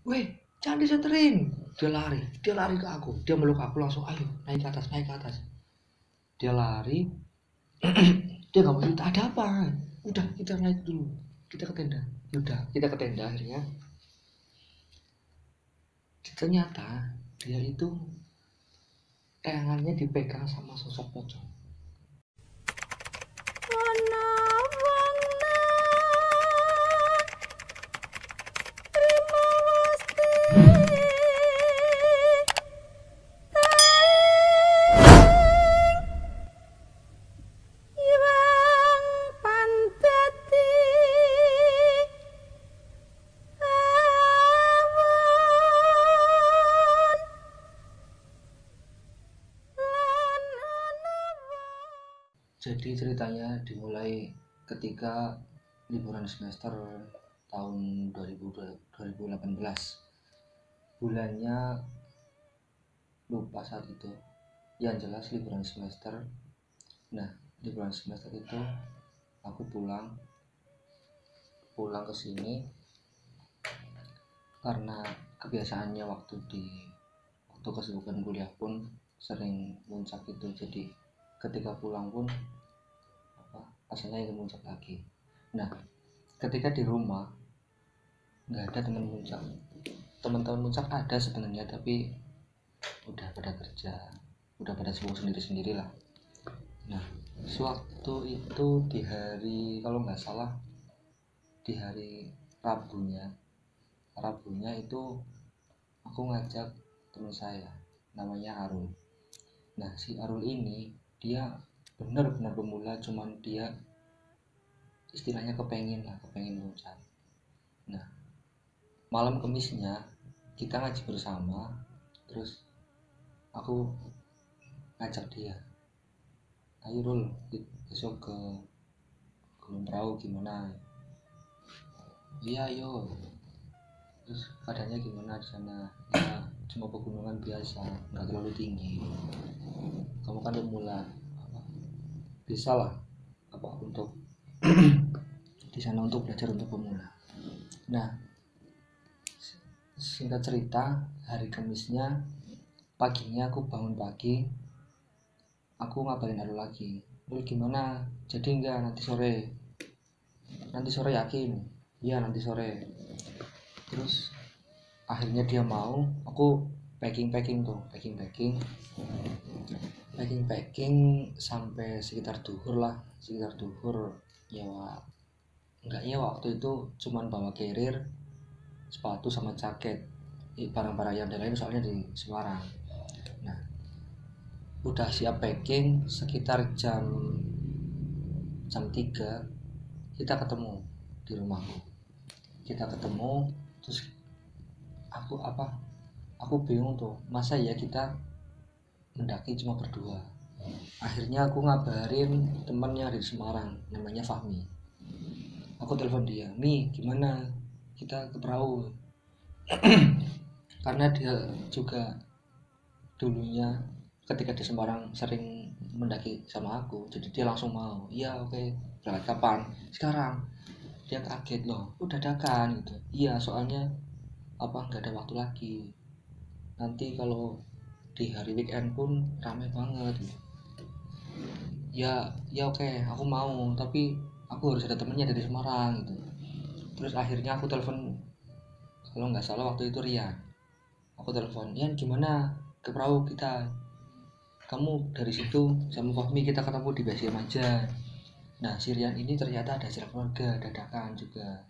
weh jangan disenterin. Dia lari ke aku, dia meluk aku langsung, ayo naik ke atas, naik ke atas. Dia lari. Dia nggak mau cerita ada apa, udah kita naik dulu, kita ke tenda. Udah kita ke tenda. Akhirnya ternyata dia itu tangannya dipegang sama sosok pocong. Jadi ceritanya dimulai ketika liburan semester tahun 2018. Bulannya lupa saat itu. Yang jelas liburan semester. Nah, liburan semester itu aku pulang ke sini karena kebiasaannya waktu kesibukan kuliah pun sering muncak itu. Jadi ketika pulang pun rasanya ingin muncak lagi. Nah, ketika di rumah nggak ada teman muncak. Teman-teman muncak ada sebenarnya, tapi udah pada kerja, udah pada sibuk sendiri-sendiri lah. Nah, sewaktu itu di hari, kalau nggak salah di hari Rabunya itu aku ngajak teman saya namanya Arul. Nah, si Arul ini dia benar-benar pemula, cuman dia istilahnya kepengen muncak. Nah, malam Kemisnya kita ngaji bersama, terus aku ngajak dia, ayo Rul besok ke Gunung Prau gimana. Iya ayo. Terus keadaannya gimana di sana? Ya cuma pegunungan biasa, nggak terlalu tinggi. Kamu kan pemula, bisa lah untuk di sana untuk belajar untuk pemula. Nah, singkat cerita, hari Kamisnya paginya aku bangun pagi, aku ngabarin Arul lagi, Rul gimana, jadi enggak nanti sore yakin? Iya nanti sore. Terus akhirnya dia mau. Aku packing sampai sekitar duhur ya. Enggaknya waktu itu cuman bawa carrier, sepatu sama jaket, barang-barang yang lain soalnya di Semarang. Nah, udah siap packing sekitar jam 3 kita ketemu di rumahku. Terus aku bingung tuh, masa ya kita mendaki cuma berdua. Akhirnya aku ngabarin teman yang di Semarang namanya Fahmi. Aku telepon dia, Mi gimana kita ke perahu. Karena dia juga dulunya ketika di Semarang sering mendaki sama aku, jadi dia langsung mau. Iya oke, berangkat kapan? Sekarang. Dia kaget, loh udah dadakan gitu. Iya soalnya nggak ada waktu lagi, nanti kalau di hari weekend pun ramai banget gitu. Ya oke, aku mau, tapi aku harus ada temennya dari Semarang gitu. Terus akhirnya aku telepon, kalau nggak salah waktu itu Rian. Aku telepon, Rian gimana ke perahu kita, kamu dari situ sama Fahmi kita ketemu di base camp aja. Nah si Rian ini ternyata ada acara keluarga dadakan juga,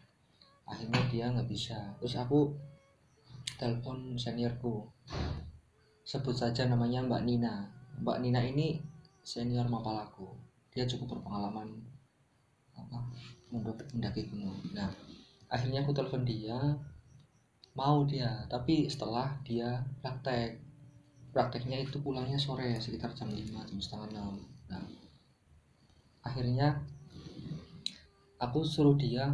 akhirnya dia nggak bisa. Terus aku telepon seniorku, sebut saja namanya Mbak Nina. Mbak Nina ini senior mapal aku, dia cukup berpengalaman mendaki gunung. Nah akhirnya aku telepon dia, mau dia, tapi setelah dia prakteknya itu pulangnya sore sekitar jam 5, jam setengah 6. Nah akhirnya aku suruh dia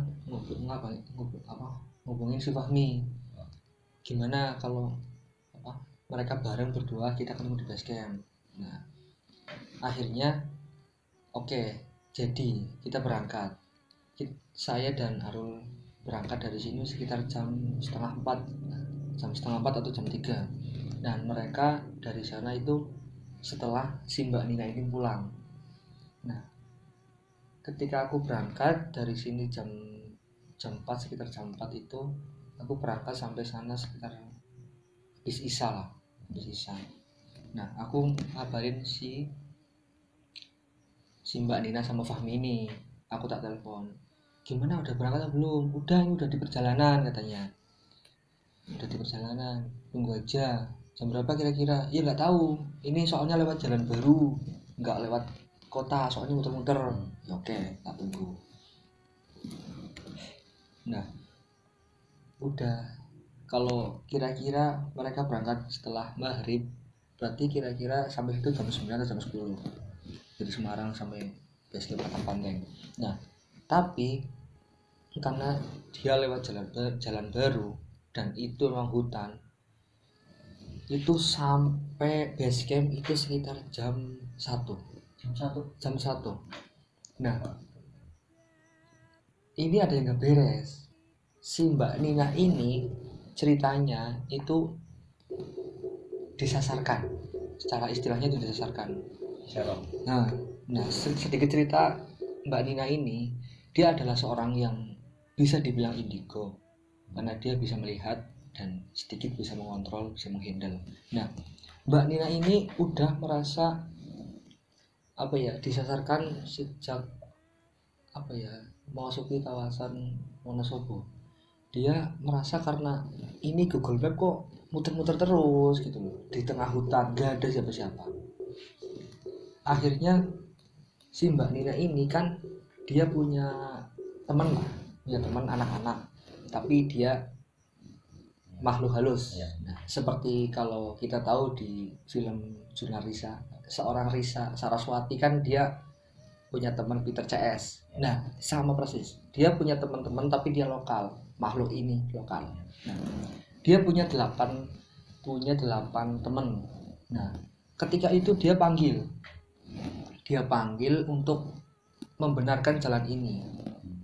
ngubungin si Fahmi, gimana kalau mereka bareng berdua kita ketemu di base camp. Nah akhirnya oke, jadi kita berangkat. Saya dan Arul berangkat dari sini sekitar jam setengah 4. jam setengah 4 atau jam 3. Dan mereka dari sana itu setelah si Mbak Nina ini pulang. Nah, ketika aku berangkat dari sini jam 4, sekitar jam 4 itu aku berangkat sampai sana sekitar habis isya lah, habis isya. Nah, aku kabarin si Mbak Nina sama Fahmi ini, aku tak telepon, gimana udah berangkat atau belum? Udah, ini udah di perjalanan katanya, udah di perjalanan, tunggu aja. Jam berapa kira-kira? Ya nggak tahu, ini soalnya lewat jalan baru, nggak lewat kota, soalnya muter-muter. Ya oke, tak tunggu. Nah, udah, kalau kira-kira mereka berangkat setelah maghrib, berarti kira-kira sampai situ jam 9 atau jam 10 dari Semarang sampai base camp Batang Panteng. Nah, tapi karena dia lewat jalan baru dan itu memang hutan, itu sampai base camp itu sekitar jam 1. Jam 1. Nah, ini ada yang gak beres. Si Mbak Nina ini ceritanya itu disasarkan, secara istilahnya itu disasarkan. Nah, sedikit cerita Mbak Nina ini, dia adalah seorang yang bisa dibilang indigo karena dia bisa melihat dan sedikit bisa mengontrol, bisa menghandle. Nah, Mbak Nina ini udah merasa disasarkan sejak memasuki kawasan Wonosobo. Dia merasa karena ini Google Map kok muter-muter terus gitu loh di tengah hutan, gak ada siapa-siapa. Akhirnya si Mbak Nina ini kan dia punya teman anak-anak, tapi dia makhluk halus. Nah, seperti kalau kita tahu di film Jurnal Risa, seorang Risa Saraswati kan dia punya teman Peter CS. Nah, sama persis, dia punya teman-teman tapi dia lokal, makhluk ini lokal. Nah, dia punya 8 teman. Nah, ketika itu dia panggil untuk membenarkan jalan ini.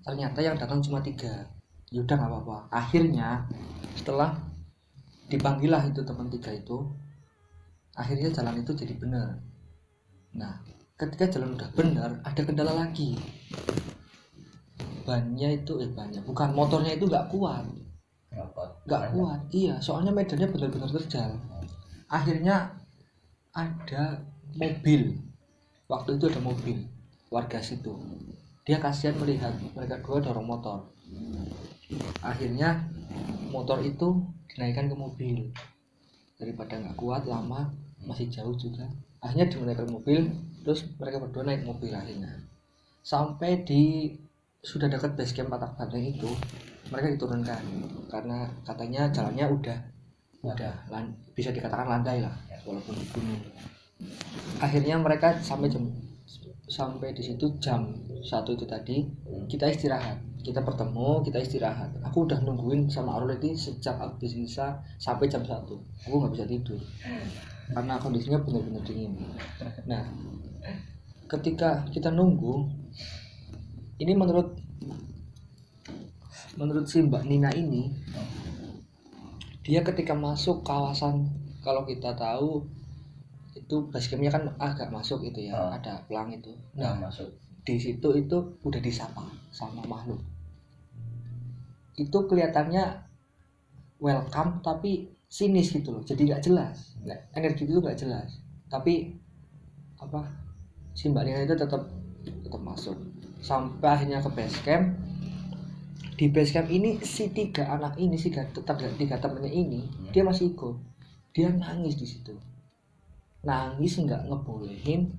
Ternyata yang datang cuma 3. Yaudah nggak apa-apa. Akhirnya setelah dipanggil lah itu teman 3 itu, akhirnya jalan itu jadi benar. Nah, ketika jalan udah benar, ada kendala lagi. Motornya itu nggak kuat. Iya, soalnya medannya benar-benar terjal. Akhirnya ada mobil. Waktu itu ada mobil warga situ. Dia kasihan melihat mereka dua dorong motor. Akhirnya motor itu dinaikkan ke mobil. Daripada nggak kuat lama, masih jauh juga. Akhirnya dinaikkan ke mobil, terus mereka berdua naik mobil akhirnya. Sampai sudah dekat base camp Batang Panteng itu, mereka diturunkan karena katanya jalannya udah bisa dikatakan landai lah, walaupun di gunung. Akhirnya mereka sampai di situ jam 1 itu tadi. Kita istirahat, kita bertemu, kita istirahat. Aku udah nungguin sama Arul ini sejak habis isya sampai jam 1. Aku nggak bisa tidur karena kondisinya benar-benar dingin. Nah, ketika kita nunggu ini, menurut si Mbak Nina ini, dia ketika masuk kawasan, kalau kita tahu itu basecampnya kan agak masuk itu ya, ada pelang itu. Nah, masuk di situ itu udah disapa sama makhluk. Itu kelihatannya welcome tapi sinis gitu loh, jadi nggak jelas, energi itu nggak jelas. Tapi si Mbak Nina itu tetap masuk sampai akhirnya ke base camp. Di base camp ini si 3 anak ini, si 3 temannya ini, dia masih ikut. Dia nangis di situ. Nangis nggak ngebolehin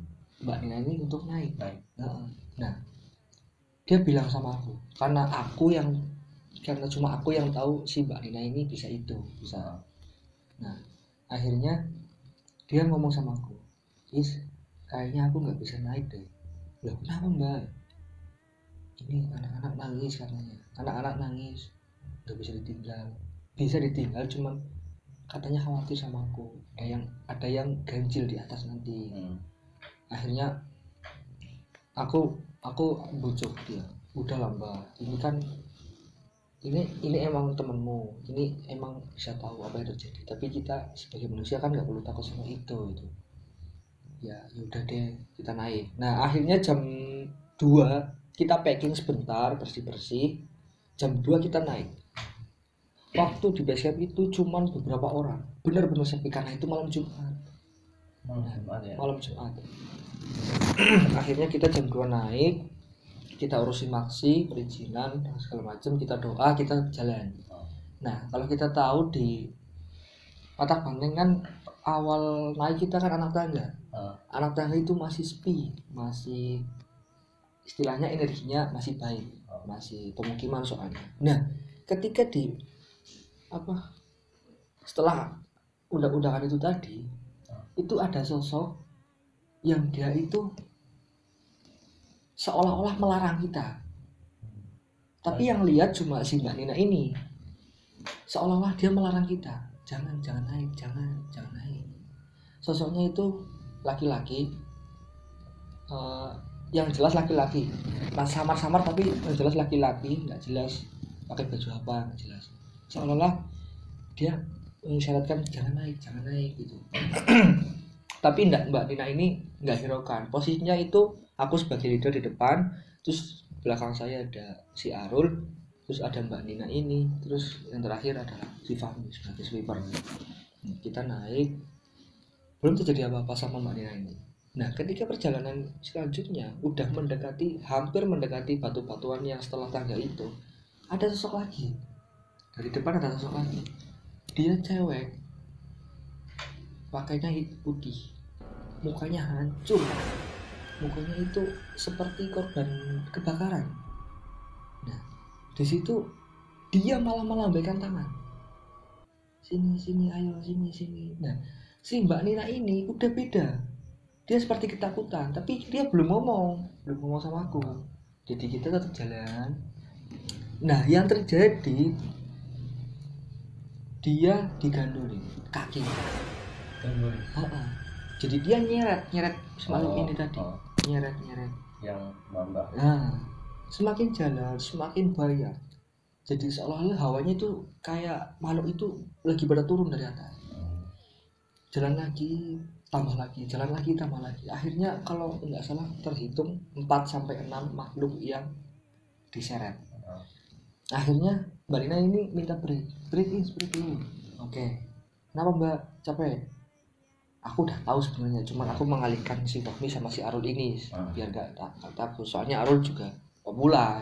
Mbak Nina ini untuk naik. Nah, dia bilang sama aku, karena cuma aku yang tahu si Mbak Nina ini bisa. Nah, akhirnya dia ngomong sama aku, kayaknya aku nggak bisa naik deh. Loh, kenapa Mbak? Ini anak-anak nangis katanya. Anak-anak nangis, nggak bisa ditinggal, cuman katanya khawatir sama aku, ada yang ganjil di atas nanti. Akhirnya aku bujuk dia, udah lah Mbak, ini emang temenmu, ini emang bisa tahu apa yang terjadi. Tapi kita sebagai manusia kan nggak perlu takut sama itu. Ya udah deh, kita naik. Nah akhirnya jam 2 kita packing sebentar, bersih-bersih. Jam 2 kita naik. Waktu di base camp itu cuman beberapa orang, benar-benar sepi karena itu malam Jumat. Malam Jumat. Akhirnya kita jam 2 naik, kita urusin maksi, perizinan, segala macam, kita doa, kita jalan. Nah kalau kita tahu di Patak Banteng kan awal naik kita kan anak tangga. Anak tangga itu masih sepi, masih istilahnya energinya masih baik, masih pemukiman soalnya. Nah ketika di setelah undak-undakan itu tadi, itu ada sosok yang dia itu seolah-olah melarang kita, tapi yang lihat cuma si Mbak Nina ini. Seolah-olah dia melarang kita, jangan naik, jangan naik. Sosoknya itu laki-laki, yang jelas laki-laki, samar-samar tapi yang jelas laki-laki, nggak jelas pakai baju apa, nggak jelas. Seolah-olah dia mengisyaratkan jangan naik gitu. Tapi Mbak Nina ini nggak hiraukan. Posisinya itu aku sebagai leader di depan, terus belakang saya ada si Arul, terus ada Mbak Nina ini, terus yang terakhir adalah si Fahmi sebagai sweeper. Kita naik, belum terjadi apa-apa sama Mbak Nina ini. Nah ketika perjalanan selanjutnya udah hampir mendekati batu-batuan yang setelah tangga itu, ada sosok lagi. Dari depan ada sosok lagi. Dia cewek, pakainya putih, mukanya hancur, mukanya itu seperti korban kebakaran. Nah di situ dia malah melambaikan tangan, sini ayo sini. Nah si Mbak Nina ini udah beda, dia seperti ketakutan, tapi dia belum ngomong sama aku. Jadi kita tetap jalan. Nah yang terjadi, dia digandoli kaki. Jadi dia nyeret semalam ini tadi. Nyeret yang mamba. Nah semakin jalan semakin bahaya. Jadi seolah-olah hawanya itu kayak makhluk itu lagi pada turun dari atas. Jalan lagi, tambah lagi. Akhirnya kalau nggak salah terhitung 4-6 makhluk yang diseret. Akhirnya Mbak Lina ini minta break in. Oke. Kenapa Mbak? Capek? Aku udah tahu sebenarnya, cuman aku mengalihkan si Fahmi sama si Arul ini biar gak takut. Soalnya Arul juga pemula.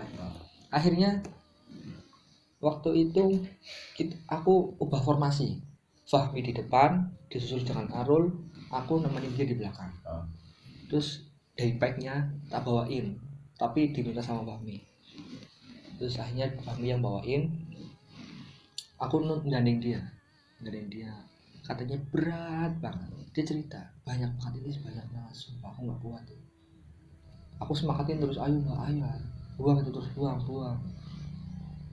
Akhirnya waktu itu aku ubah formasi. Fahmi di depan, disusul dengan Arul, aku nemenin dia di belakang. Terus daypacknya tak bawain, tapi diminta sama Fahmi. Terus akhirnya Fahmi yang bawain, aku gandeng dia. Katanya berat banget. Dia cerita banyak banget, sumpah aku nggak kuat. Aku semangatin terus, ayo buang itu terus, buang.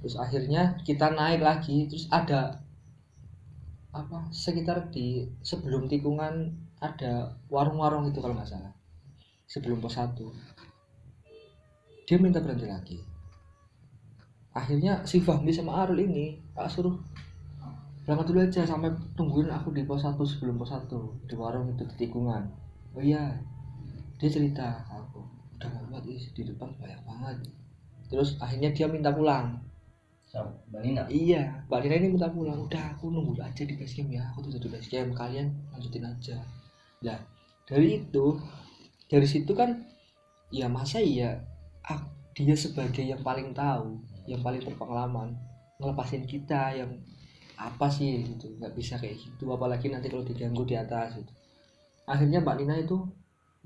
Terus akhirnya kita naik lagi, terus ada sekitar di sebelum tikungan ada warung-warung itu kalau nggak salah, sebelum pos 1. Dia minta berhenti lagi. Akhirnya si Fahmi sama Arul ini tak suruh berangkat dulu aja, sampai tungguin aku di pos 1, sebelum pos 1 di warung itu di tikungan. Oh iya, dia cerita aku udah gak kuat di depan banyak banget. Terus akhirnya dia minta pulang. Mbak Nina? Iya, Mbak Nina ini minta pulang. Udah aku nunggu aja di base camp ya, aku tuh di base camp, kalian lanjutin aja. Nah dari situ kan ya masa iya dia sebagai yang paling tahu, yang paling berpengalaman ngelepasin kita yang apa sih gitu, nggak bisa kayak gitu, apalagi nanti kalau diganggu di atas gitu. Akhirnya Mbak Nina itu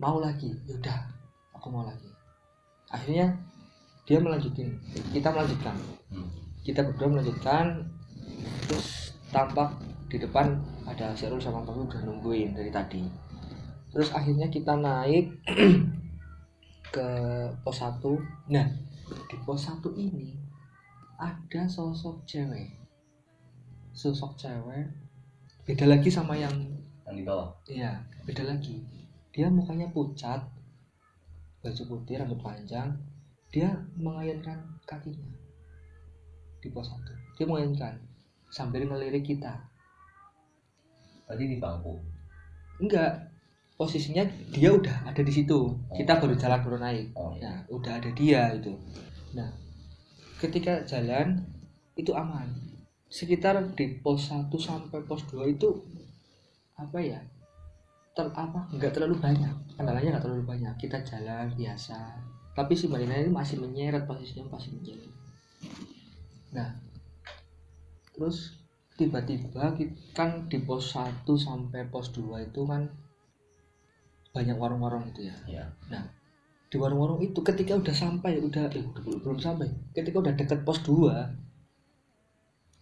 mau lagi, yaudah aku mau lagi. Akhirnya dia kita berdua melanjutkan. Terus tampak di depan ada Serul sama Paku udah nungguin dari tadi. Terus akhirnya kita naik ke pos 1. Nah di pos 1 ini ada sosok cewek, beda lagi sama yang di bawah. Iya, beda lagi. Dia mukanya pucat, baju putih, rambut panjang. Dia mengayunkan kakinya di pos 1. Dia mengayunkan sambil ngelirik kita. Tadi di bangku. Enggak, posisinya dia udah ada di situ. Kita baru jalan baru naik. Nah, udah ada dia itu. Nah, ketika jalan itu aman. Sekitar di pos 1 sampai pos 2 itu apa ya? Enggak terlalu banyak. Kendalanya enggak terlalu banyak. Kita jalan biasa. Tapi si Mbak Nina ini masih menyeret, posisinya masih menyeret. Nah, terus tiba-tiba kan di pos 1 sampai pos 2 itu kan banyak warung-warung itu ya. Nah, di warung-warung itu ketika udah sampai belum sampai. Ketika udah deket pos 2,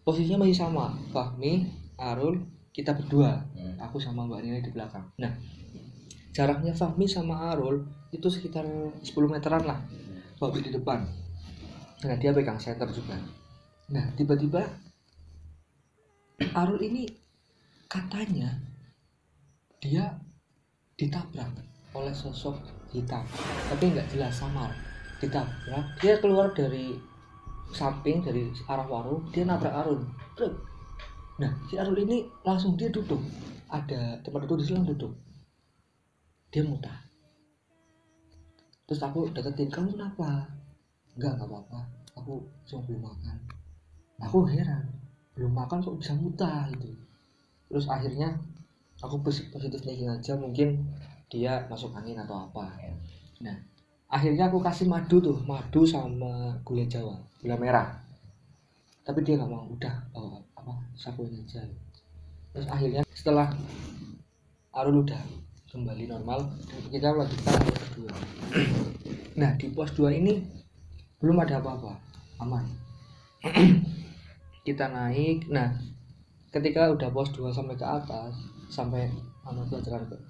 posisinya masih sama. Fahmi, Arul, kita berdua. Aku sama Mbak Nina di belakang. Nah, jaraknya Fahmi sama Arul itu sekitar 10 meteran lah. Fahmi di depan. Nah, dia pegang senter juga. Nah, tiba-tiba Arul ini katanya dia ditabrak oleh sosok hitam, tapi nggak jelas, samar. Ditabrak, dia keluar dari samping dari arah warung, dia nabrak Arul. Nah, si Arul ini langsung dia duduk, ada tempat duduk di sana, duduk, dia muntah. Terus aku deketin, kamu kenapa? Enggak apa-apa, aku cuma belum makan. Aku heran, belum makan kok bisa muntah gitu. Terus akhirnya aku positif thinking aja, mungkin dia masuk angin atau apa. Nah, akhirnya aku kasih madu sama gula Jawa, gula merah. Tapi dia nggak mau, udah sapuin aja. Terus akhirnya setelah Arul udah kembali normal, kita lanjutkan pos kedua. Nah, di pos 2 ini belum ada apa-apa, aman. Kita naik. Nah, ketika udah pos 2 sampai ke atas, sampai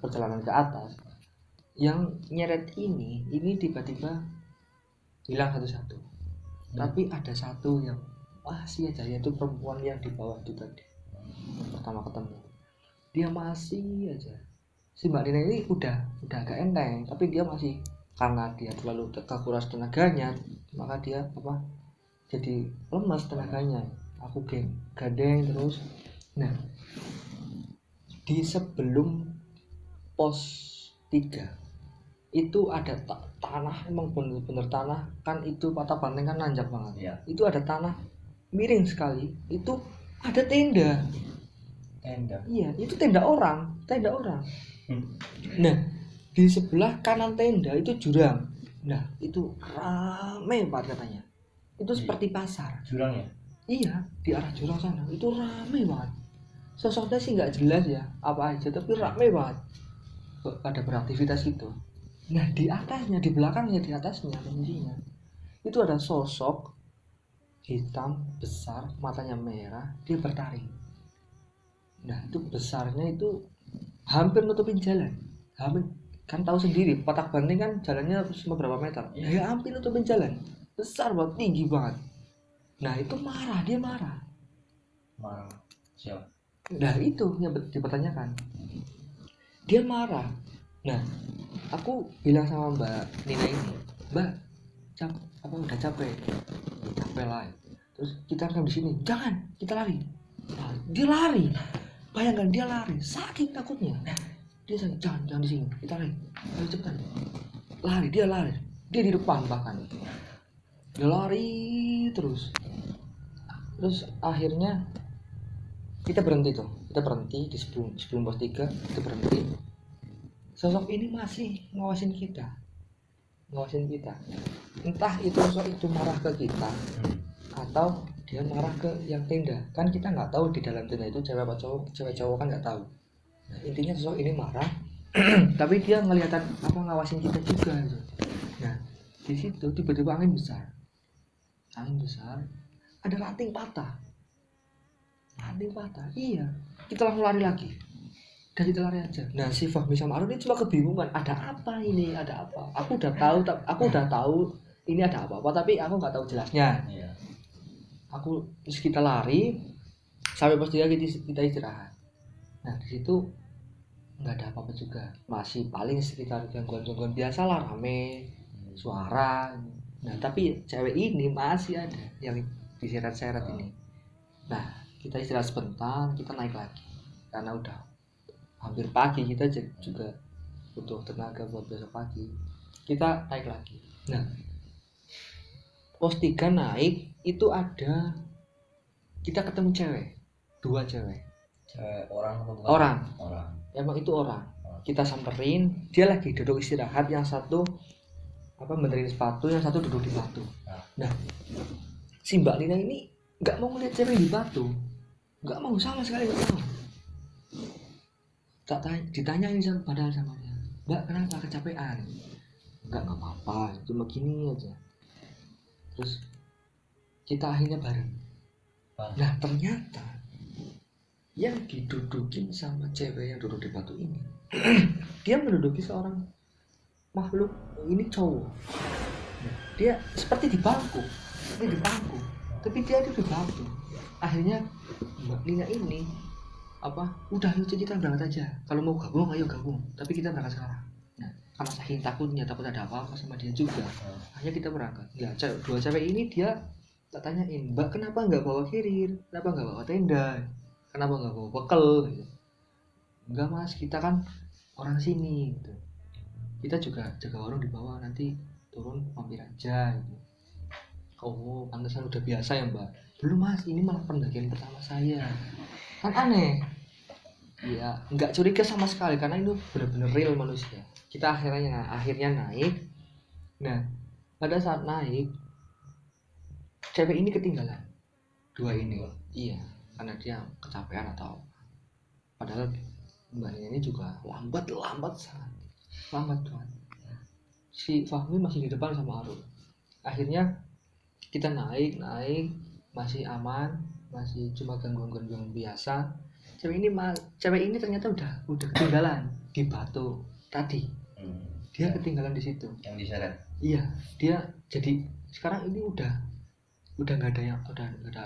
perjalanan ke atas, yang nyeret ini tiba-tiba hilang satu-satu. Tapi ada satu yang masih aja, yaitu perempuan yang di bawah itu tadi pertama ketemu. Dia masih aja. Si Mbak Nina ini udah agak enteng, tapi dia masih, karena dia terlalu kekuras tenaganya, maka dia jadi lemas tenaganya. Aku gandeng terus. Nah, di sebelum pos 3 itu ada tanah, emang bener-bener tanah kan, itu patah banteng kan nanjak banget. Itu ada tanah miring sekali, itu ada tenda. Iya, itu tenda orang. Nah, di sebelah kanan tenda itu jurang. Nah, itu rame banget katanya. Itu seperti pasar. Jurangnya? Iya, di arah jurang sana itu rame banget. Sosoknya sih nggak jelas ya apa aja, tapi rame banget pada beraktivitas itu. Nah, di atasnya, di belakangnya, di atasnya posisinya itu ada sosok hitam besar, matanya merah, dia bertaring. Nah, itu besarnya itu hampir nutupin jalan. Kan tahu sendiri, Patak Banting kan jalannya cuma berapa meter. Ya hampir nutupin jalan. Besar banget, tinggi banget. Nah, itu dia marah. Marah siapa? Nah, itu yang dipertanyakan. Dia marah. Nah, aku bilang sama Mbak Nina ini, Mbak, udah capek? Capek lah. Terus kita rekam di sini. Jangan, kita lari. Nah, dia lari. Bayangkan dia lari, saking takutnya. Dia sakit, jangan di sini, kita lari. Ayo cepetan. Dia lari. Dia di depan bahkan. Dia lari terus. Terus akhirnya kita berhenti di sebelum pos 3, kita berhenti. Sosok ini masih ngawasin kita. Entah itu sosok itu marah ke kita atau dia marah ke yang tenda. Kan kita nggak tahu di dalam tenda itu cewek cowok kan nggak tahu. Nah, intinya sosok ini marah tapi dia ngawasin kita juga gitu. Nah, di situ tiba-tiba angin besar, ada ranting patah. Iya, kita langsung lari lagi. Dan kita lari aja. Nah, si Fahmi sama Arun ini cuma kebingungan, ada apa ini, ada apa. Aku udah tahu ini ada apa-apa, tapi aku nggak tahu jelasnya. Terus kita lari sampai pos 3, kita istirahat. Nah, di situ nggak ada apa-apa juga, masih paling sekitar gangguan biasa lah, rame suara. Nah, tapi cewek ini masih ada yang diseret-seret ini. Nah, kita istirahat sebentar, kita naik lagi karena udah hampir pagi, kita juga butuh tenaga buat besok pagi. Kita naik lagi. Nah, pos 3 naik itu ada, kita ketemu cewek, 2 cewek. Cewek orang atau bukan? Orang. Emang itu orang. Kita samperin, dia lagi duduk istirahat, yang satu benerin sepatu, yang satu duduk di batu. Nah, si Mbak Nina ini nggak mau ngeliat cewek di batu, nggak mau, sama sekali nggak mau. Ditanyain padahal sama dia, Mbak kenapa, kecapean? Nggak apa-apa, cuma gini aja. Terus kita akhirnya bareng. Nah, ternyata yang didudukin sama cewek yang duduk di batu ini dia menduduki seorang makhluk, ini cowok. Nah, dia seperti di bangku, tapi dia itu di batu. Akhirnya Mbak Nina ini udah, yuk kita berangkat aja, kalau mau gabung ayo gabung, tapi kita berangkat sekarang. Nah, karena saking takutnya, takut ada apa-apa sama dia juga, akhirnya kita berangkat. Ya, 2 cewek ini dia tak tanyain, Mbak kenapa nggak bawa carrier, kenapa nggak bawa tenda, kenapa nggak bawa bekal gitu. Enggak mas, kita kan orang sini gitu, kita juga jaga warung di bawah, nanti turun mampir aja gitu. Oh, pantesan udah biasa ya mbak. Belum mas, ini malah pendakian pertama saya. Kan aneh. Ya, nggak curiga sama sekali karena itu benar-benar real manusia. Kita akhirnya naik. Nah, pada saat naik, cewek ini ketinggalan. 2 ini. Iya, karena dia kecapean atau padahal Mbak Nina ini juga lambat sangat. Lambat banget. Si Fahmi masih di depan sama Arul. Akhirnya kita naik masih aman, masih cuma gangguan biasa. Cewek ini ternyata udah ketinggalan di batu tadi. Dia ketinggalan di situ. Yang diseret. Iya, dia jadi sekarang ini udah nggak ada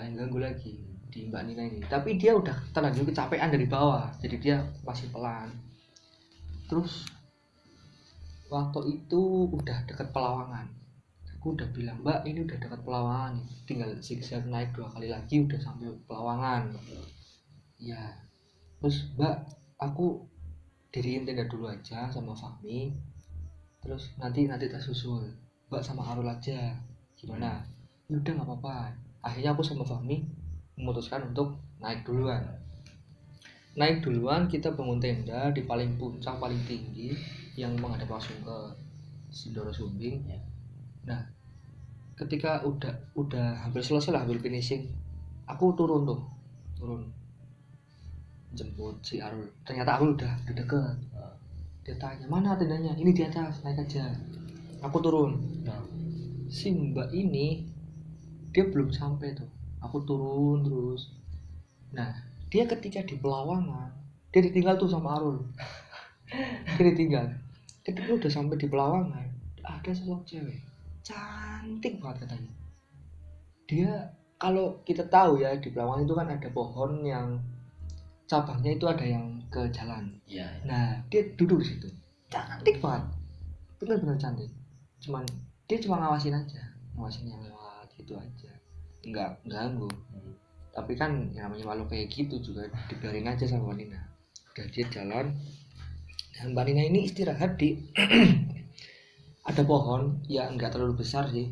yang ganggu lagi di Mbak Nina ini. Tapi dia udah terlanjur kecapean dari bawah, jadi dia masih pelan. Terus waktu itu udah dekat Pelawangan. Aku udah bilang, Mbak ini udah dekat Pelawangan, tinggal zigzag naik 2 kali lagi udah sampai Pelawangan. Ya, terus Mbak aku diriin tenda dulu aja sama Fahmi, terus nanti tak susul Mbak sama Arul aja, gimana? Ya udah nggak apa-apa. Akhirnya aku sama Fahmi memutuskan untuk naik duluan. Kita bangun tenda di paling puncak, paling tinggi yang menghadap langsung ke Sindoro Sumbing. Nah, ketika udah hampir selesai lah, hampir finishing, aku turun jemput si Arul. Ternyata Arul udah deket. Dia tanya, mana tendanya? Ini di atas, naik aja. Aku turun. Si Mbak ini dia belum sampai tuh, aku turun terus. Nah, dia ketika di Pelawangan, dia ditinggal tuh sama Arul. Dia ditinggal. Ketika udah sampai di Pelawangan, ada sosok cewek cantik banget katanya. Dia, kalau kita tahu ya, di Pelawangan itu kan ada pohon yang cabangnya itu ada yang ke jalan. Iya. Nah, dia duduk di situ, cantik banget, benar-benar cantik. Dia cuma ngawasin yang lewat gitu aja, nggak ganggu. Tapi kan yang namanya makhluk kayak gitu juga dibiarin aja sama Mbak Nina. Udah dia jalan, dan Mbak Nina ini istirahat di ada pohon ya, nggak terlalu besar sih.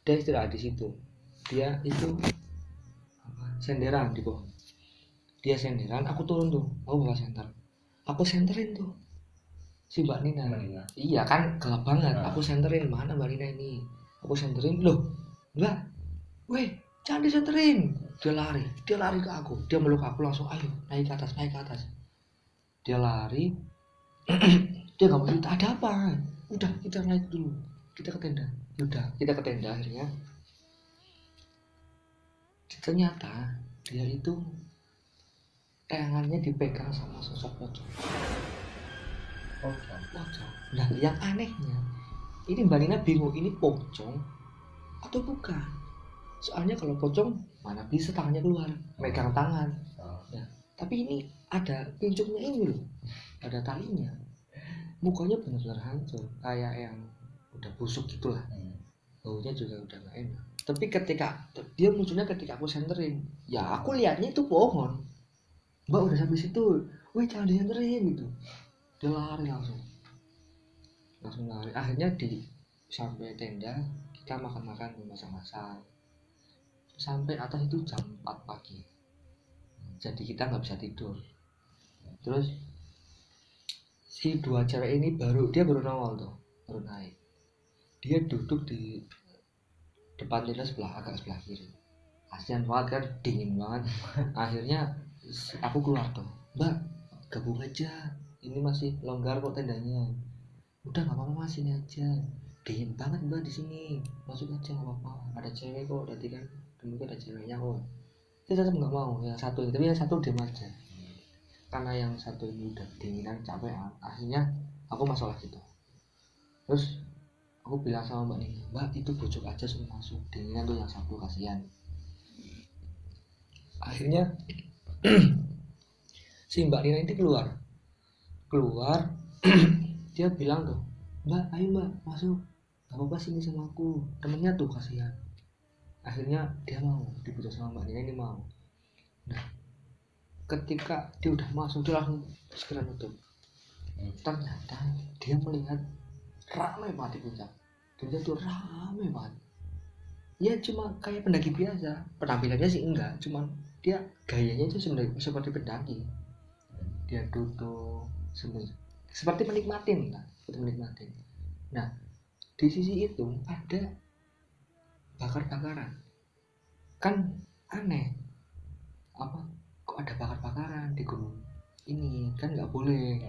Dia istirahat di situ. Dia itu senderan di pohon. Dia senderan, aku turun tuh, aku bawa senter. Aku senterin tuh si Mbak Nina. Iya kan, gelap banget. Aku senterin, mana Mbak Nina ini? Aku senterin, loh, enggak, weh, jangan disenterin. Dia lari ke aku, dia meluk aku langsung, ayo naik ke atas. Dia lari, dia nggak mau cerita ada apa. Udah, kita naik dulu, kita ke tenda. Udah, kita ke tenda. Akhirnya ternyata dia itu tangannya dipegang sama sosok pocong. Nah, yang anehnya ini Mbak Nina bingung, ini pocong atau bukan. Soalnya kalau pocong mana bisa tangannya keluar, megang tangan. Ya, tapi ini ada pincuknya ini loh, ada talinya. Mukanya benar-benar hancur, kayak yang udah busuk gitulah. Baunya juga udah gak enak. Tapi ketika dia munculnya ketika aku senterin, ya aku lihatnya itu pohon. Mbak udah sampai situ, wih jangan disenterin gitu. Dia lari langsung lari. Akhirnya sampai tenda kita makan-makan masak-masak. Sampai atas itu jam 4 pagi. Jadi kita nggak bisa tidur. Terus si dua cewek ini dia baru nongol tuh, baru naik. Dia duduk di depan tenda agak sebelah kiri. Kasian banget kan, dingin banget. Akhirnya aku keluar tuh, Mbak gabung aja, ini masih longgar kok tendanya. Udah nggak apa-apa mas, ini aja, dingin banget Mbak di sini, masuk aja nggak apa-apa, ada cewek kok, tadi kan dulu ada ceweknya kok. Dia tetap nggak mau yang satu, tapi yang satu diam aja karena yang satu ini udah dinginan capek. Akhirnya aku masuk lagi tuh. Terus aku bilang sama Mbak Nina, Mbak itu bocok aja suruh masuk, dinginan tuh yang satu, kasihan. Akhirnya si Mbak Nina ini keluar dia bilang tuh, Mbak ayo Mbak masuk, gak apa-apa sini sama aku, temennya tuh kasihan. Akhirnya dia mau dibujuk sama Mbak Nina ini mau. Nah ketika dia udah masuk dia langsung segera nutup. Ternyata dia melihat ramai banget di puncak. Puncak tuh ramai banget. Ya cuma kayak pendaki biasa, penampilannya sih enggak, cuma dia gayanya itu seperti pendaki. Dia duduk seperti menikmatin lah, Nah di sisi itu ada bakar-bakaran. Kan aneh, apa kok ada bakar-bakaran di gunung ini, kan nggak boleh.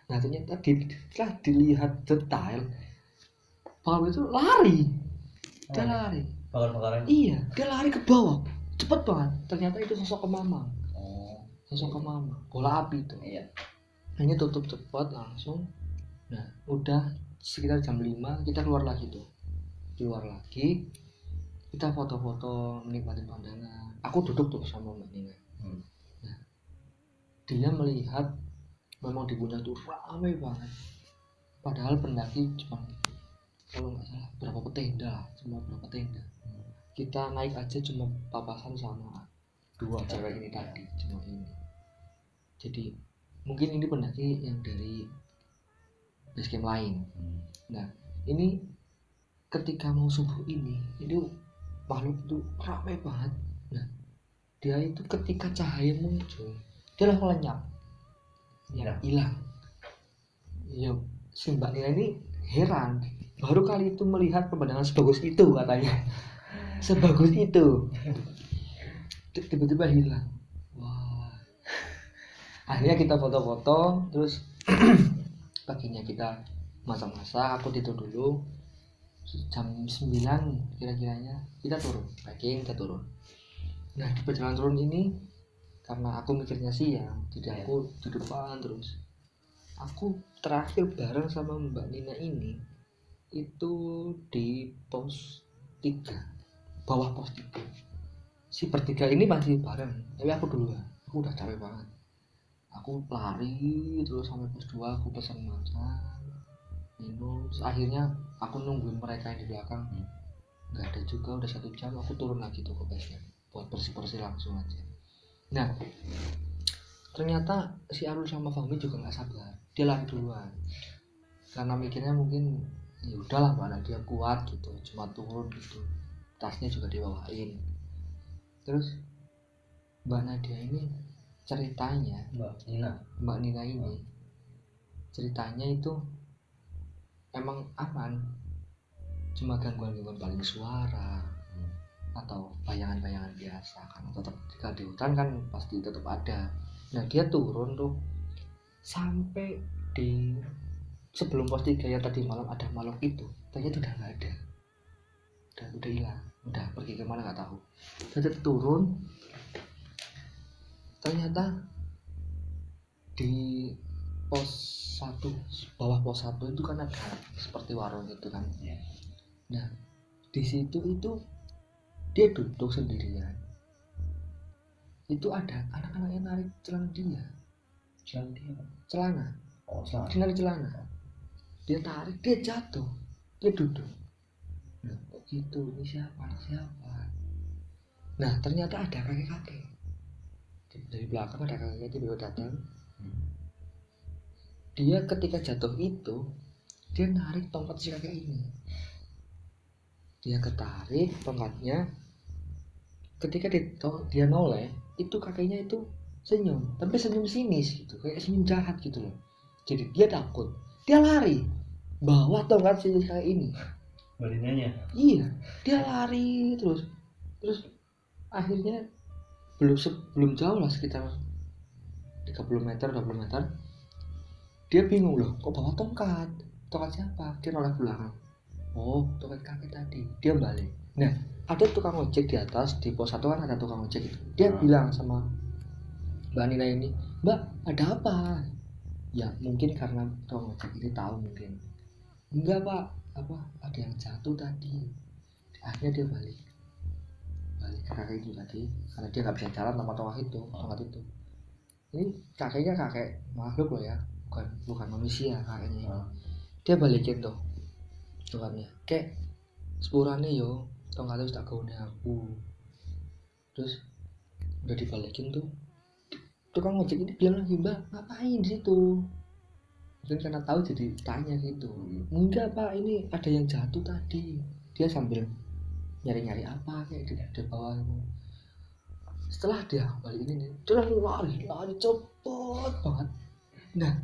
Nah ternyata setelah dilihat detail, Paul itu lari. Dia lari. Bakar-bakaran. Iya, dia lari ke bawah. Cepet banget. Ternyata itu sosok Kemamang. Sosok Kemamang. Bola api itu. Iya. Hanya tutup cepat langsung. Nah, udah sekitar jam 5 kita keluar lagi tuh. Kita foto-foto, menikmati pandangan. Aku duduk tuh sama Mbak Nina. Nah, dia melihat memang di puncak tuh ramai banget. Padahal pendaki cuma, kalau nggak salah berapa tenda. Kita naik aja cuma papasan sama dua cewek ini tadi, cuma ini. Jadi mungkin ini pendaki yang dari basecamp lain. Nah ini ketika mau subuh ini makhluk itu ramai banget. Nah dia itu ketika cahaya muncul dia langsung lenyap, hilang. Ya si Mbak Nina ini heran, baru kali itu melihat pemandangan sebagus itu katanya. Sebagus itu tiba-tiba hilang. Wah. Akhirnya kita foto-foto, terus paginya kita masak-masak, aku tidur dulu. Jam 9 kira-kiranya kita turun. Nah di perjalanan turun ini karena aku mikirnya siang, jadi aku di depan terus. Aku terakhir bareng sama Mbak Nina ini itu di pos 3, bawah pos 3. Si bertiga ini masih bareng, tapi aku duluan. Aku udah capek banget. Aku lari terus sampai pos 2, aku pesan makan, minum. Terus akhirnya aku nungguin mereka yang di belakang. Nggak ada juga, udah 1 jam. Aku turun lagi tuh ke basecamp buat bersih-bersih langsung aja. Nah ternyata si Arul sama Fahmi juga nggak sabar, dia lari duluan karena mikirnya mungkin ya udahlah mana dia kuat gitu, cuma turun gitu, tasnya juga dibawain. Terus Mbak Nadia ini ceritanya, Mbak Nina ini ceritanya itu emang aman, cuma gangguan-gangguan paling suara atau bayangan-bayangan biasa kan, tetap jika di hutan kan pasti tetap ada. Nah dia turun tuh sampai di sebelum pos 3 yang tadi malam ada makhluk itu, ternyata udah nggak ada, udah hilang, udah pergi kemana nggak tahu. Jadi turun ternyata di pos 1, bawah pos 1 itu kan ada seperti warung gitu kan. Nah di situ itu dia duduk sendirian. Itu ada anak-anak yang narik celana dia. Celana. Dia narik celana. Dia tarik, dia jatuh, dia duduk. Nah, gitu, ini siapa, anak siapa. Nah ternyata ada kakek-kakek dari belakang, ada kakek tiba-tiba datang. Dia ketika jatuh itu dia narik tongkat si kakek ini, dia ketarik tongkatnya. Ketika dia noleh, itu kakeknya itu senyum, tapi senyum sinis gitu, kayak senyum jahat gitu loh. Jadi dia takut, dia lari bawa tongkat si kakek ini. balinanya Iya, dia lari terus akhirnya belum jauh lah, sekitar 30 meter 20 meter, dia bingung loh, kok bawa tongkat siapa. Dia noleh belakang, oh tongkat kakek tadi. Dia balik. Nah ada tukang ojek di atas, di pos 1 kan ada tukang ojek itu. Dia bilang sama Mbak Nina ini, Mbak ada apa? Ya mungkin karena tukang ojek ini tahu mungkin. Enggak Pak, apa ada yang jatuh tadi. Akhirnya dia balik ke kakek itu tadi, karena dia nggak bisa jalan tanpa tongkat itu. Ini kakeknya kakek makhluk loh ya, bukan manusia kakeknya. Dia balikin tuh tongkatnya, kayak sepurane yo tongkatnya tak gaune aku. Terus udah dibalikin tuh, tukang ojek ini bilang lagi, Mbak ngapain di situ? Mungkin karena tahu jadi tanya gitu. Enggak Pak, ini ada yang jatuh tadi. Dia sambil nyari-nyari apa kayak di bawah. Setelah dia balik ini, dia langsung lari cepet banget. Nah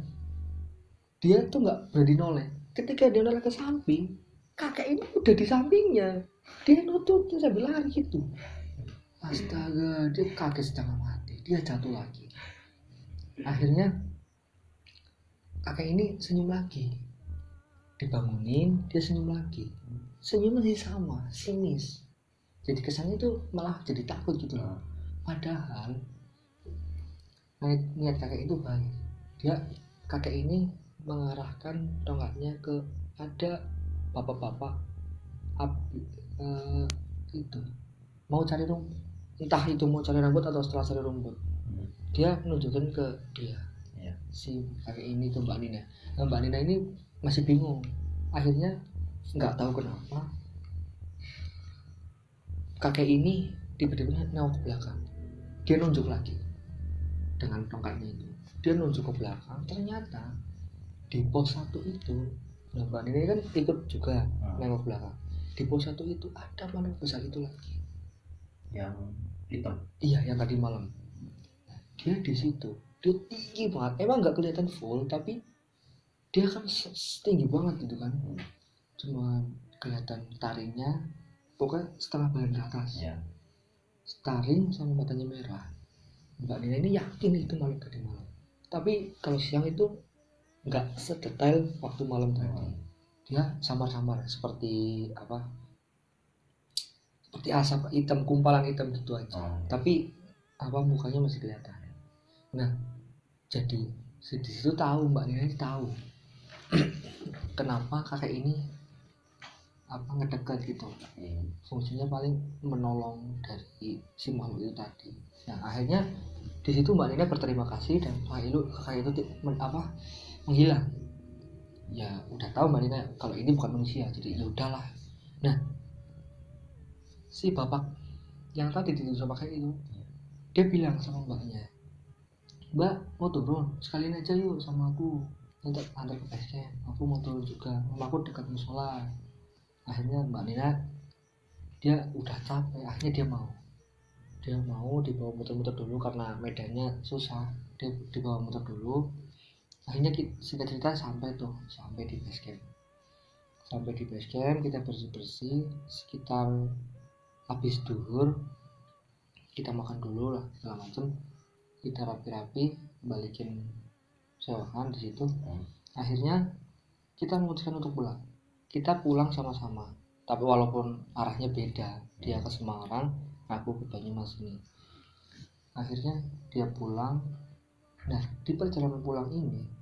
dia tuh nggak berani noleh. Ketika dia noleh ke samping, kakek ini udah di sampingnya. Dia nutupnya sambil lari gitu. Astaga, dia kaget setengah mati. Dia jatuh lagi. Akhirnya kakek ini senyum lagi. Dibangunin, dia senyum lagi. Senyum masih sama, sinis. Jadi kesannya tuh malah jadi takut gitu loh. Padahal niat kakek itu baik. Kakek ini mengarahkan tongkatnya ke ada bapak-bapak itu mau cari rumput, entah itu mau cari rambut atau setelah cari rumput. Dia menunjukkan ke dia, si kakek ini ke Mbak Nina. Nah, Mbak Nina ini masih bingung. Akhirnya nggak tahu kenapa kakek ini tiba-tiba nengok ke belakang. Dia nunjuk lagi dengan tongkatnya itu. Dia nunjuk ke belakang. Ternyata di pos 1 itu, nah Mbak Nina kan ikut juga nengok belakang. Di pos 1 itu ada makhluk besar itu lagi, yang hitam. Iya, yang tadi malam. Dia di situ. Dia tinggi banget. Emang nggak kelihatan full, tapi dia kan tinggi banget gitu kan. Cuma kelihatan taringnya, pokoknya setengah badan ke atas. Taring sama matanya merah. Mbak Nina ini yakin itu makhluk tadi malam. Tapi kalau siang itu nggak sedetail waktu malam tadi. Dia samar-samar seperti apa? Seperti asap hitam, kumpalan hitam gitu aja. Tapi apa mukanya masih kelihatan. Nah, jadi di situ tahu Mbak Nina ini tahu kenapa kakek ini apa ngedekat gitu. Fungsinya paling menolong dari si makhluk itu tadi. Nah, akhirnya di situ Mbak Nina berterima kasih dan kakek itu menghilang. Ya udah tahu Mbak Nina kalau ini bukan manusia, jadi ya udahlah. Nah, si bapak yang tadi dituduh sama kakek itu, dia bilang sama mbaknya, Mbak mau turun sekalian aja yuk sama aku, nanti antar ke base camp. Aku mau turun juga, mamaku dekat musola. Akhirnya Mbak Nina dia udah capek, akhirnya dia mau dibawa muter-muter dulu karena medannya susah. Dia dibawa muter dulu. Akhirnya singkat cerita sampai di base camp. Sampai di base camp kita bersih-bersih, sekitar habis duhur kita makan dulu lah segala macam, kita rapi-rapi balikin sewahan di situ. Akhirnya kita memutuskan untuk pulang. Kita pulang sama-sama, tapi walaupun arahnya beda, dia ke Semarang, aku ke Banyumas ini. Akhirnya dia pulang. Nah di perjalanan pulang ini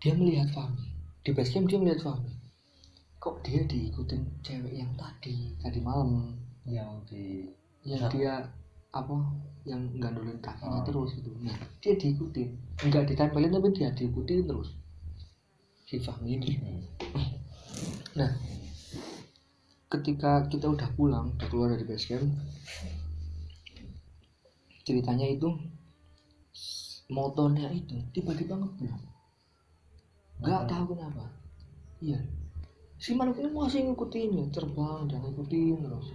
dia melihat Fahmi di base camp. Dia melihat Fahmi, kok dia diikutin cewek yang tadi malam, yang dia apa yang gandolin kakinya terus gitu. Nah dia diikutin, nggak ditempelin tapi dia diikutin terus si Fahmi ini. Nah ketika kita udah pulang, udah keluar dari base camp, ceritanya itu motornya itu tiba-tiba ngeblok, nggak tahu kenapa. Iya, si makhluk ini masih ngikutin ya, terbang dan ngikutin terus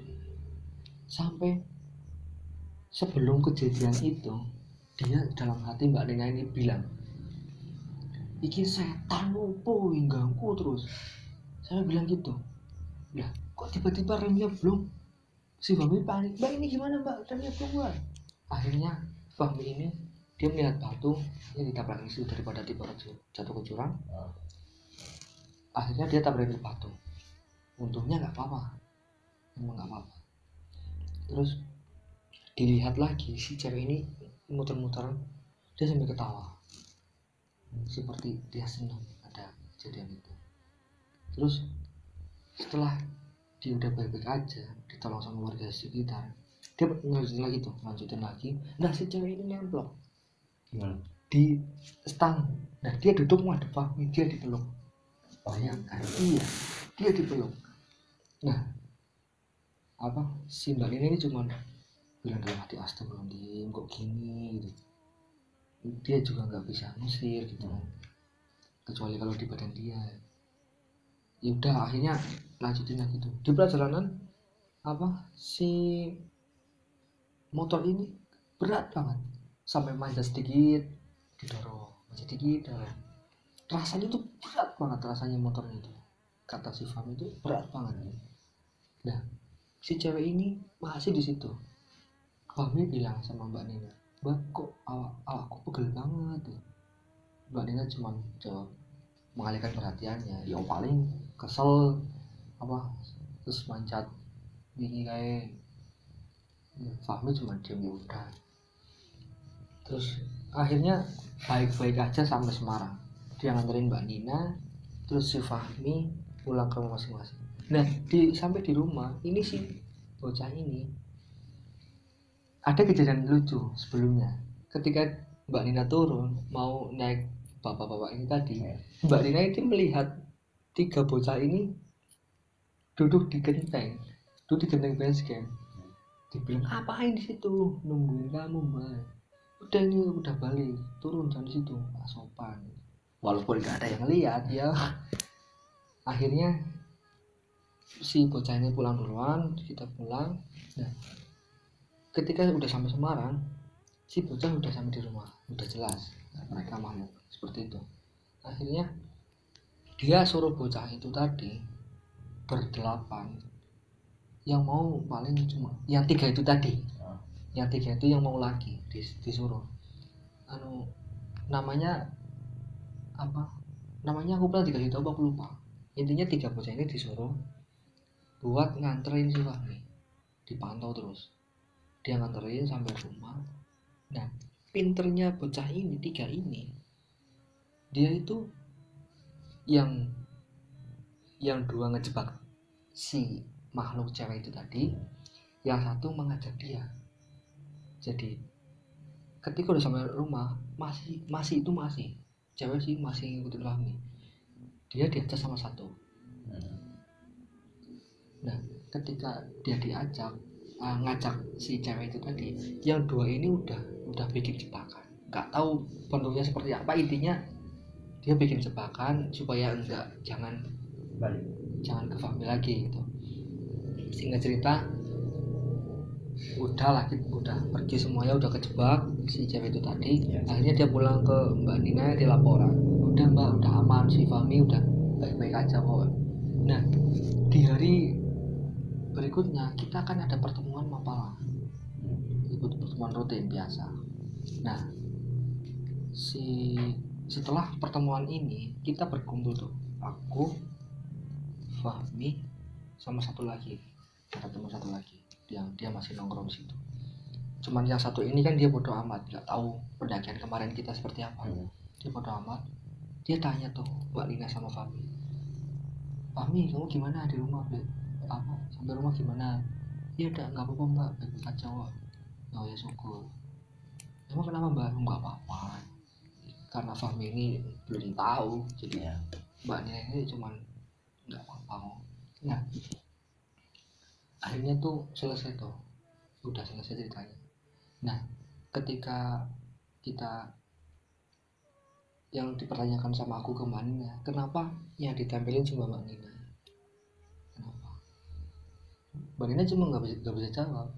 sampai sebelum kejadian itu dia dalam hati Mbak Nina ini bilang, iki setan opo ganggu terus. Saya bilang gitu, lah kok tiba-tiba remnya belum. Si Fahmi panik, Mbak ini gimana Mbak, remnya belum. Akhirnya Fahmi ini dia melihat batu yang ditabrak isu daripada tiba jatuh ke jurang. Akhirnya dia tabrak ke batu, untungnya nggak apa-apa, emang nggak apa-apa. Terus dilihat lagi si cewek ini muter-muter, dia sambil ketawa seperti dia senang ada kejadian itu. Terus setelah dia udah baik-baik aja, ditolong sama warga sekitar, dia lanjutin lagi. Nah si cewek ini nemplok di stang. Nah dia duduk ngadep Fahmi, dia dipeluk. Bayangkan, iya dia dipeluk. Nah apa si Mbak ini cuma bilang dalam hati, astagfirullahaladzim kok gini gitu. Dia juga nggak bisa ngusir gitu, kecuali kalau di badan dia. Ya udah akhirnya lanjutin lagi tuh di perjalanan. Apa si motor ini berat banget, sampai manjat sedikit didorong, manjat sedikit didorong. Rasanya tuh berat banget, rasanya motornya itu, kata si Fahmi itu berat banget. Nah si cewek ini masih di situ. Fahmi bilang sama Mbak Nina, Mbak kok awakku pegel banget. Mbak Nina cuma jawab mengalihkan perhatiannya, ya paling kesel apa terus mancat gini kayak. Fahmi cuma diam, ya udah. Terus akhirnya baik-baik aja sampai Semarang, dia nganterin Mbak Nina, terus si Fahmi pulang ke rumah masing-masing. Nah sampai di rumah ini si bocah ini ada kejadian lucu sebelumnya. Ketika Mbak Nina turun mau naik bapak-bapak ini tadi, Mbak Nina itu melihat 3 bocah ini duduk di genteng base camp. Dibilang apain di situ, nungguin kamu Mbak. Udah ini udah balik, turun jangan di situ, nggak sopan. Walaupun nggak ada yang lihat ya. Akhirnya si bocah ini pulang duluan, kita pulang. Nah ketika udah sampai Semarang, si bocah udah sampai di rumah, udah jelas mereka makhluk seperti itu. Akhirnya dia suruh bocah itu tadi berdelapan, yang mau paling cuma yang 3 itu tadi, yang 3 itu yang mau lagi disuruh namanya apa, namanya aku pernah dikasih tahu aku lupa. Intinya 3 bocah ini disuruh buat nganterin si Fahmi, dipantau terus. Dia nganterin sampai rumah. Nah pinternya bocah ini 3 ini, dia itu yang 2 ngejebak si makhluk cewek itu tadi, yang 1 mengajak dia. Jadi ketika udah sampai rumah masih cewek sih masih ngikutin Fahmi, dia diajak sama 1. Nah ketika dia diajak ngajak si cewek itu tadi, yang 2 ini udah bikin jebakan, nggak tahu bentuknya seperti apa. Intinya dia bikin jebakan supaya jangan ke Fahmi lagi gitu. Singkat cerita udah pergi semuanya, udah kejebak si cewek itu tadi. Akhirnya dia pulang ke Mbak Nina, dia laporan, udah Mbak udah aman, si Fahmi udah baik-baik aja kok. Nah di hari berikutnya kita akan ada pertemuan mapala, ikut pertemuan rutin biasa. Nah setelah pertemuan ini kita berkumpul tuh, aku, Fahmi, sama 1 lagi, ada teman 1 lagi yang dia masih nongkrong di situ. Cuman yang 1 ini kan dia bodoh amat, nggak tahu pendakian kemarin kita seperti apa. Dia bodoh amat, dia tanya tuh Mbak Lina sama Fahmi, kamu gimana di rumah, apa sampai rumah gimana? Ya udah nggak apa-apa Mbak, baik-baik aja kok. Oh ya syukur. Emang kenapa Mbak? Nggak apa-apa, karena Fahmi ini belum tahu, jadi Mbak Nina ini cuman nggak apa-apa. Nah akhirnya tuh selesai tuh, udah selesai ceritanya. Nah ketika kita yang dipertanyakan sama aku ke Mbak Nina, kenapa yang ditempelin cuma Mbak Nina, kenapa? Mbak Nina cuma nggak bisa jawab.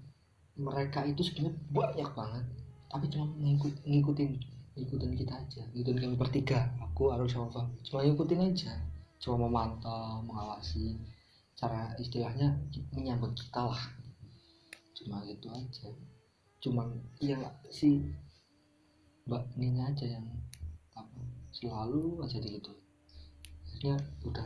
Mereka itu sebenarnya banyak banget, tapi cuma ngikutin kita aja, ngikutin kami bertiga, aku harus sama Fahmi, cuma ngikutin aja, cuma memantau, mengawasi, cara istilahnya menyambut kita lah, cuma gitu aja. Cuman ya si Mbak Nina aja yang apa, selalu aja gitu, akhirnya udah